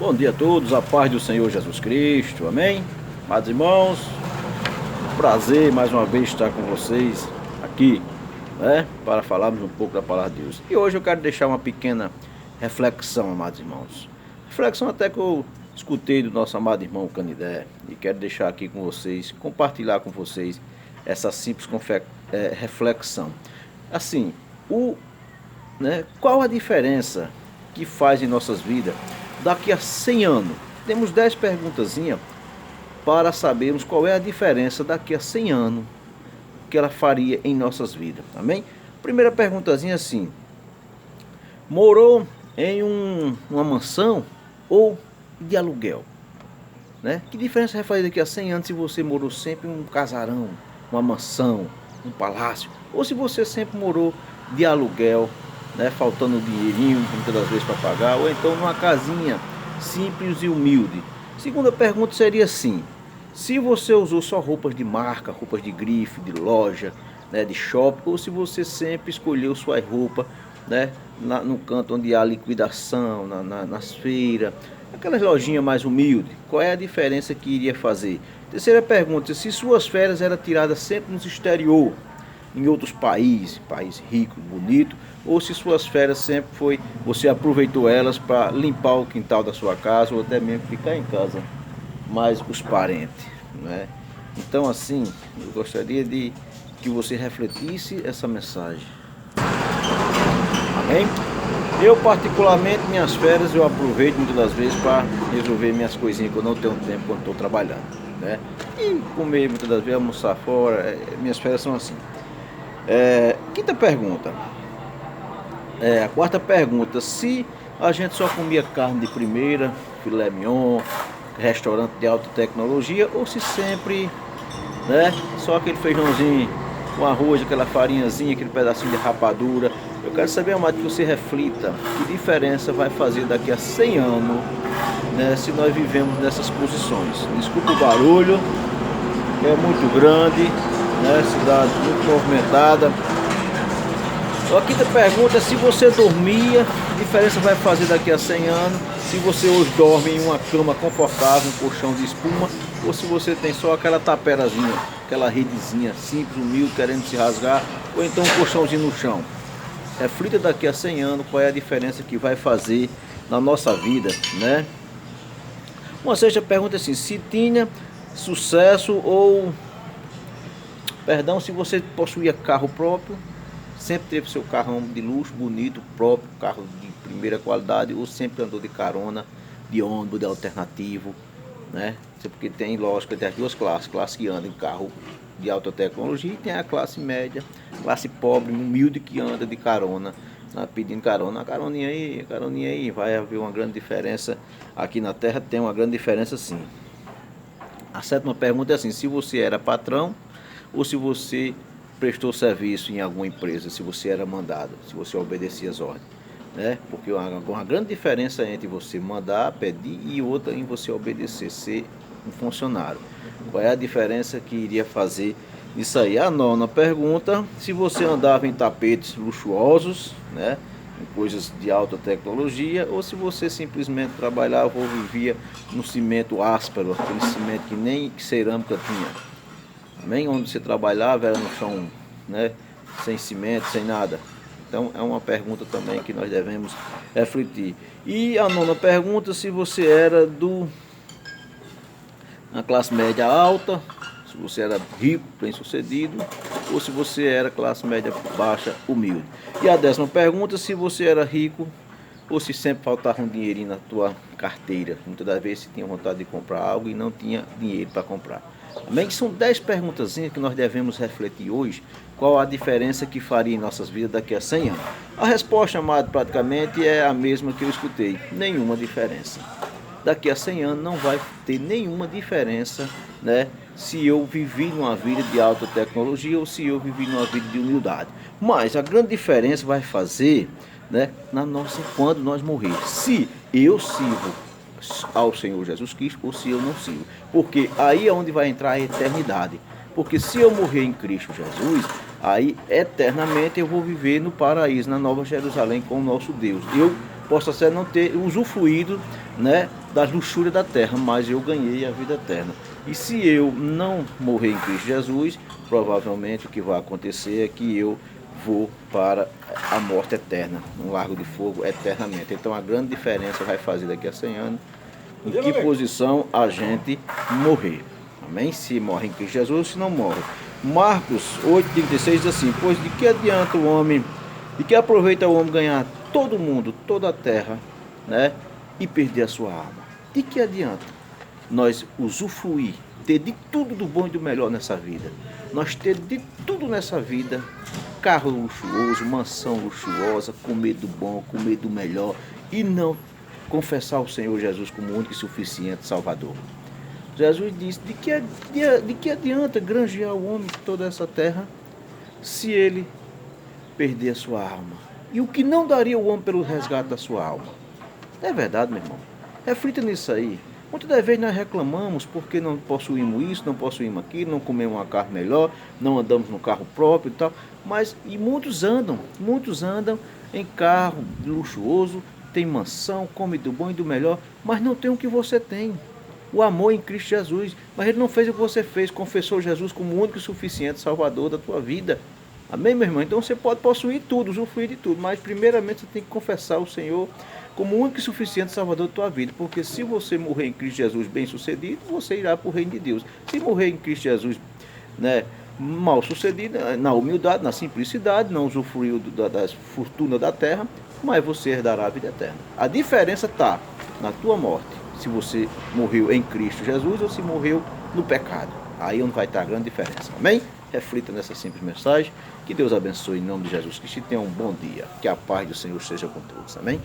Bom dia a todos, a paz do Senhor Jesus Cristo, amém? Amados irmãos, prazer mais uma vez estar com vocês aqui, né? Para falarmos um pouco da palavra de Deus. E hoje eu quero deixar uma pequena reflexão, amados irmãos. Reflexão até que eu escutei do nosso amado irmão Canidé. E quero deixar aqui com vocês, compartilhar com vocês essa simples reflexão. Assim, qual a diferença que faz em nossas vidas daqui a 100 anos? Temos 10 perguntazinhas para sabermos qual é a diferença daqui a 100 anos que ela faria em nossas vidas, amém? Primeira perguntazinha assim: morou em uma mansão ou de aluguel, né? Que diferença vai fazer daqui a 100 anos se você morou sempre em um casarão, uma mansão, um palácio, ou se você sempre morou de aluguel, né, faltando um dinheirinho muitas das vezes para pagar, ou então numa casinha simples e humilde. Segunda pergunta seria assim: se você usou só roupas de marca, roupas de grife, de loja, né, de shopping, ou se você sempre escolheu suas roupas, né, no canto onde há liquidação, nas feiras, aquelas lojinhas mais humildes. Qual é a diferença que iria fazer? Terceira pergunta: se suas férias eram tiradas sempre no exterior, em outros países ricos, bonitos, ou se suas férias sempre você aproveitou elas para limpar o quintal da sua casa, ou até mesmo ficar em casa mais os parentes, né? Então assim, eu gostaria de que você refletisse essa mensagem, amém? Eu particularmente, minhas férias eu aproveito muitas das vezes para resolver minhas coisinhas que eu não tenho tempo quando estou trabalhando, né? E comer muitas das vezes, almoçar fora. Minhas férias são assim. Quinta pergunta, a quarta pergunta: se a gente só comia carne de primeira, filé mignon, restaurante de alta tecnologia, ou se sempre, né, só aquele feijãozinho com arroz, aquela farinhazinha, aquele pedacinho de rapadura. Eu quero saber, amado, que você reflita que diferença vai fazer daqui a 100 anos, né, se nós vivemos nessas posições. Desculpa o barulho, é muito grande, né, cidade muito movimentada. A quinta pergunta é: se você dormia, que diferença vai fazer daqui a 100 anos se você hoje dorme em uma cama confortável, um colchão de espuma, ou se você tem só aquela taperazinha, aquela redezinha simples, humilde, querendo se rasgar, ou então um colchãozinho no chão. Reflita daqui a 100 anos qual é a diferença que vai fazer na nossa vida, né? Uma sexta pergunta é assim: se tinha sucesso ou... Perdão, se você possuía carro próprio, sempre teve seu carrão de luxo, bonito, próprio, carro de primeira qualidade, ou sempre andou de carona, de ônibus, de alternativo, né? Porque tem, lógico, tem as duas classes: classe que anda em carro de alta tecnologia, e tem a classe média, classe pobre, humilde, que anda de carona, né, pedindo carona, caroninha aí. Vai haver uma grande diferença aqui na Terra, tem uma grande diferença sim. A sétima pergunta é assim: se você era patrão ou se você prestou serviço em alguma empresa, se você era mandado, se você obedecia as ordens, né? Porque uma grande diferença entre você mandar, pedir, e outra em você obedecer, ser um funcionário. Qual é a diferença que iria fazer isso aí? A nona pergunta: se você andava em tapetes luxuosos, né, em coisas de alta tecnologia, ou se você simplesmente trabalhava ou vivia no cimento áspero, aquele cimento que nem cerâmica tinha. Amém? Onde você trabalhava era no chão, né, sem cimento, sem nada. Então é uma pergunta também que nós devemos refletir. E a nona pergunta: se você era na classe média alta, se você era rico, bem sucedido, ou se você era classe média baixa, humilde. E a décima pergunta: se você era rico ou se sempre faltava um dinheirinho na tua carteira. Muitas das vezes você tinha vontade de comprar algo e não tinha dinheiro para comprar. Amém? São 10 perguntazinhas que nós devemos refletir hoje. Qual a diferença que faria em nossas vidas daqui a 100 anos? A resposta, amado, praticamente é a mesma que eu escutei: nenhuma diferença. Daqui a 100 anos não vai ter nenhuma diferença, né, se eu vivi numa vida de alta tecnologia ou se eu vivi numa vida de humildade. Mas a grande diferença vai fazer, né, quando nós morrer. Se eu sirvo ao Senhor Jesus Cristo ou se eu não sirvo. Porque aí é onde vai entrar a eternidade. Porque se eu morrer em Cristo Jesus, aí eternamente eu vou viver no paraíso, na Nova Jerusalém, com o nosso Deus. Eu posso até não ter usufruído, né, das luxúrias da terra, mas eu ganhei a vida eterna. E se eu não morrer em Cristo Jesus, provavelmente o que vai acontecer é que eu vou para a morte eterna, no lago de fogo eternamente. Então a grande diferença vai fazer daqui a 100 anos em que posição a gente morrer. Amém? Se morre em Cristo Jesus ou se não morre. Marcos 8,36 diz assim: pois de que adianta o homem, de que aproveita o homem ganhar todo mundo, toda a terra, né, e perder a sua alma? De que adianta nós usufruir, ter de tudo do bom e do melhor nessa vida? Nós ter de tudo nessa vida, carro luxuoso, mansão luxuosa, comer do bom, comer do melhor, e não confessar o Senhor Jesus como único e suficiente Salvador. Jesus disse: de que adianta granjear o homem de toda essa terra se ele perder a sua alma? E o que não daria o homem pelo resgate da sua alma? É verdade, meu irmão. Reflita nisso aí. Muitas das vezes nós reclamamos porque não possuímos isso, não possuímos aquilo, não comemos uma carro melhor, não andamos no carro próprio e tal. Mas e muitos andam em carro luxuoso, tem mansão, come do bom e do melhor, mas não tem o que você tem. O amor em Cristo Jesus. Mas ele não fez o que você fez, confessou Jesus como o único e suficiente Salvador da tua vida. Amém, meu irmão? Então você pode possuir tudo, usufruir de tudo, mas primeiramente você tem que confessar o Senhor como o único e suficiente Salvador da tua vida. Porque se você morrer em Cristo Jesus bem sucedido, você irá para o reino de Deus. Se morrer em Cristo Jesus, né, mal sucedido, na humildade, na simplicidade, não usufruiu das fortunas da terra, mas você herdará a vida eterna. A diferença está na tua morte, se você morreu em Cristo Jesus ou se morreu no pecado. Aí onde vai estar a grande diferença. Amém? Reflita nessa simples mensagem. Que Deus abençoe em nome de Jesus Cristo e tenha um bom dia. Que a paz do Senhor seja com todos. Amém?